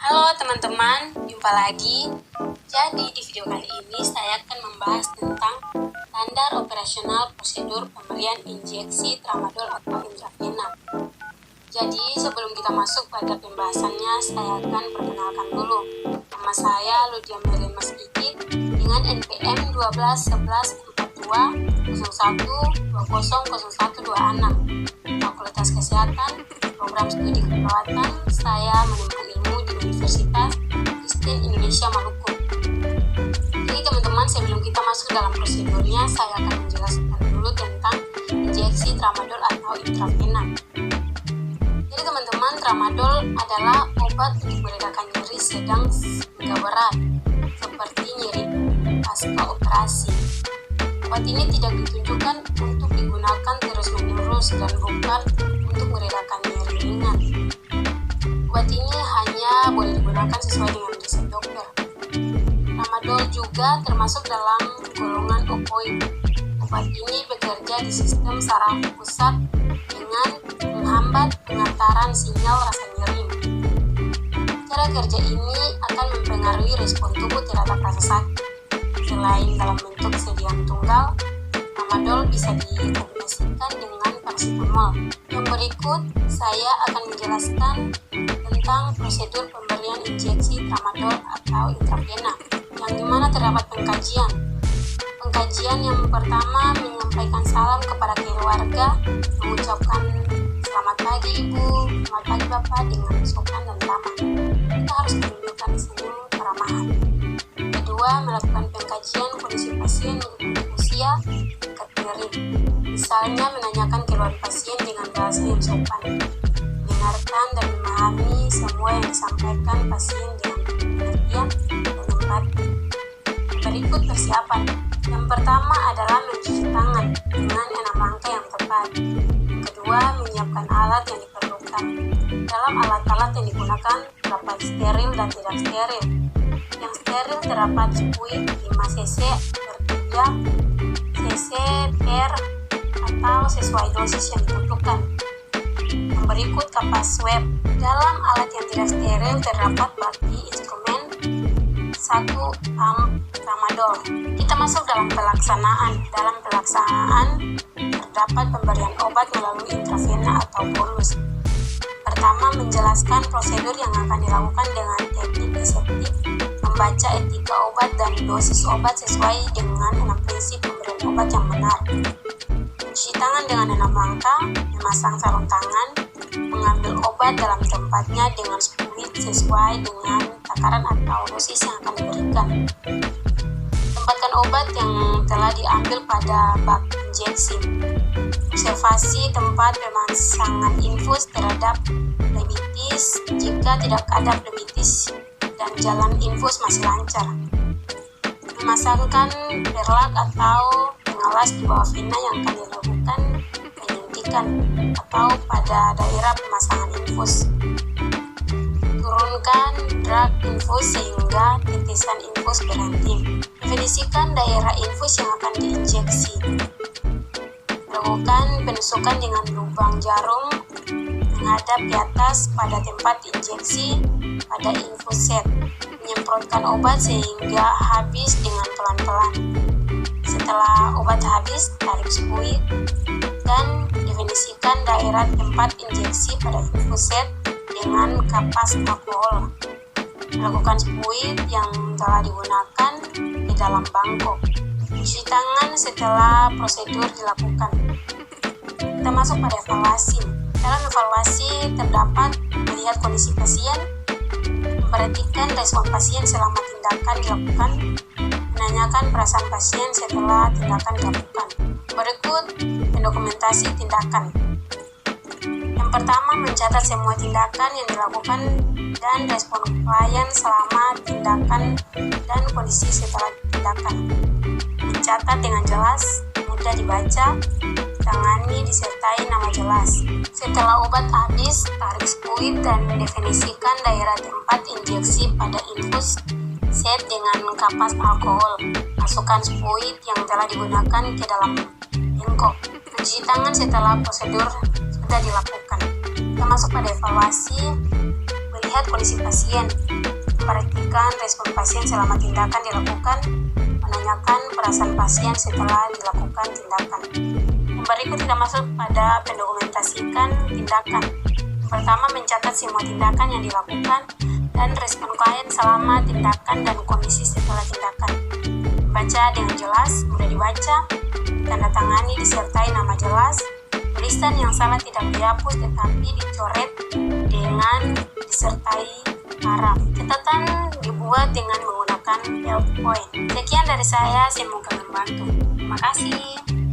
Halo teman-teman, jumpa lagi. Jadi di video kali ini saya akan membahas tentang standar operasional prosedur pemberian injeksi tramadol atau intravena. Jadi sebelum kita masuk pada pembahasannya, saya akan perkenalkan dulu. Nama saya Ludia Merian Masdikit dengan NPM 12114201200126. Fakultas Kesehatan, Program Studi Keperawatan, saya menempuh ilmu di Universitas Kristen Indonesia Maluku. Jadi teman-teman, sebelum kita masuk dalam prosedurnya, saya akan menjelaskan dulu tentang injeksi tramadol atau intravena. Jadi teman-teman, tramadol adalah obat untuk meredakan nyeri sedang hingga berat, seperti nyeri pasca operasi. Obat ini tidak ditujukan untuk digunakan terus-menerus dan bukan untuk meredakan nyeri ringan. Obat ini hanya boleh digunakan sesuai dengan resep dokter. Tramadol juga termasuk dalam golongan opioid. Obat ini bekerja di sistem saraf pusat dengan menghambat pengantaran sinyal rasa nyeri. Cara kerja ini akan mempengaruhi respon tubuh terhadap rasa sakit. Selain dalam bentuk sediaan tunggal, tramadol bisa dikombinasikan dengan paracetamol. Yang berikut, saya akan menjelaskan tentang prosedur pemberian injeksi tramadol atau intravena, yang dimana terdapat pengkajian. Pengkajian yang pertama menyampaikan salam kepada keluarga, mengucapkan selamat pagi ibu, selamat pagi bapak dengan sopan dan ramah. Kita harus menunjukkan senyum keramahan. Kedua, melakukan pengkajian kondisi pasien untuk usia tingkat nyeri. Misalnya menanyakan keluhan pasien dengan bahasa yang sopan, mendengarkan dan memahami semua yang disampaikan pasien dengan pengertian dan empati. Berikut persiapan. Yang pertama adalah mencuci tangan dengan 6 langkah yang tepat. Kedua, menyiapkan alat yang diperlukan. Dalam alat-alat yang digunakan terdapat steril dan tidak steril. Yang steril terdapat spuit 5 cc per 3 cc per atau sesuai dosis yang dibutuhkan. Yang berikut kapas swab. Dalam alat yang tidak steril terdapat baki instrumen 1 pump tramadol. Kita masuk dalam pelaksanaan. Dalam pelaksanaan terdapat pemberian obat melalui intravena atau bolus. Pertama, menjelaskan prosedur yang akan dilakukan dengan teknik reseptif, membaca etika obat dan dosis obat sesuai dengan 6 prinsip pemberian obat yang benar. Mencuci tangan dengan 6 langkah, memasang sarung tangan, mengambil obat dalam tempatnya dengan spuit sesuai dengan takaran atau dosis yang akan diberikan. Tempatkan obat yang telah diambil pada bak injeksi. Observasi tempat pemasangan infus terhadap plebitis. Jika tidak ada plebitis dan jalan infus masih lancar, memasangkan perlak atau pengawas di bawah vena yang akan dilakukan penyuntikan atau pada daerah pemasangan infus. Turunkan drag infus sehingga titisan infus berhenti. Definisikan daerah infus yang akan diinjeksi. Lakukan penusukan dengan lubang jarum menghadap di atas pada tempat injeksi pada infus set. Menyemprotkan obat sehingga habis dengan pelan-pelan. Setelah obat habis, tarik spuit dan definisikan daerah tempat injeksi pada infus set dengan kapas alkohol. Lakukan spuit yang telah digunakan di dalam bangkok. Cuci tangan setelah prosedur dilakukan. Kita masuk pada evaluasi. Dalam evaluasi terdapat melihat kondisi pasien, memperhatikan respon pasien selama tindakan dilakukan, menanyakan perasaan pasien setelah tindakan dilakukan. Berikut mendokumentasi tindakan. Yang pertama, mencatat semua tindakan yang dilakukan dan respon klien selama tindakan dan kondisi setelah tindakan. Mencatat dengan jelas, mudah dibaca, tangani disertai nama jelas. Setelah obat habis, tarik spuit dan definisikan daerah tempat injeksi pada infus set dengan kapas alkohol. Masukkan spuit yang telah digunakan ke dalam bengkok. Mencuci tangan setelah prosedur sudah dilakukan. Kita masuk pada evaluasi. melihat kondisi pasien, memperhatikan respon pasien selama tindakan dilakukan, menanyakan perasaan pasien setelah dilakukan tindakan. Yang berikut kita masuk pada pendokumentasikan tindakan. Yang pertama, mencatat semua tindakan yang dilakukan dan respon klien selama tindakan dan kondisi setelah tindakan. Baca dengan jelas, mudah dibaca, tanda tangani disertai nama jelas, tulisan yang salah tidak dihapus tetapi dicoret dengan disertai paraf. Catatan dibuat dengan menggunakan PowerPoint. Sekian dari saya, semoga membantu. Terima kasih.